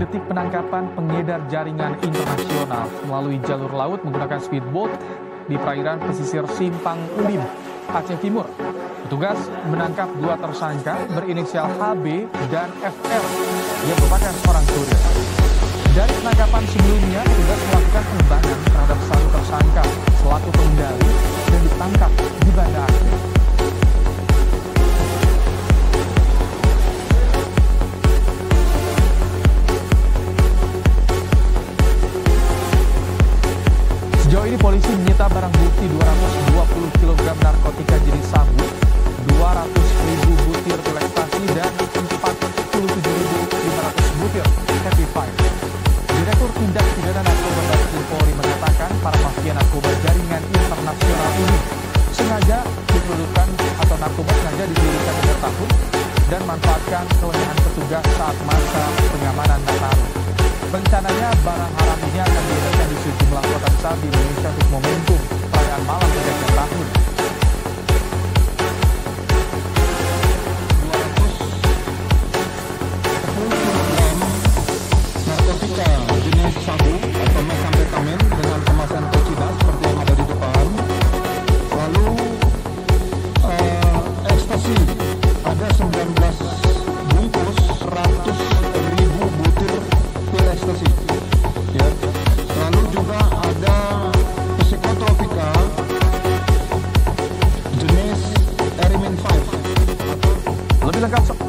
detik penangkapan pengedar jaringan internasional melalui jalur laut menggunakan speedboat di perairan pesisir Simpang Ulim, Aceh Timur. Petugas menangkap 2 tersangka berinisial HB dan FR yang merupakan seorang kurir. Dari penangkapan sebelumnya, petugas melakukan pengembangan terhadap 1 tersangka selaku pengendali dan ditangkap di Banda Aceh. Sejauh ini polisi menyita barang bukti 220 kg narkotika jenis sabu, 200.000 butir pil ekstasi dan 47.500 butir happy five. Direktur Tindak Pidana Narkoba Baris Polri mengatakan para mafia narkoba jaringan internasional ini sengaja diproduksi atau narkoba sengaja didirikan agar tahun dan manfaatkan kelemahan petugas saat masa pengamanan Nataru. Rencananya barang haram ini akan diedarkan di sejumlah kota besar di Indonesia untuk momentum perayaan malam pergantian tahun. 210 kg narkotika jenis sabu atau metamfetamin dengan kemasan kecil seperti yang ada di depan. Lalu ekstasi ada 19 bungkus 100.000 butir pil ekstasi. Ya. Lalu juga ada psikotropika jenis Erimin 5. Lebih lengkap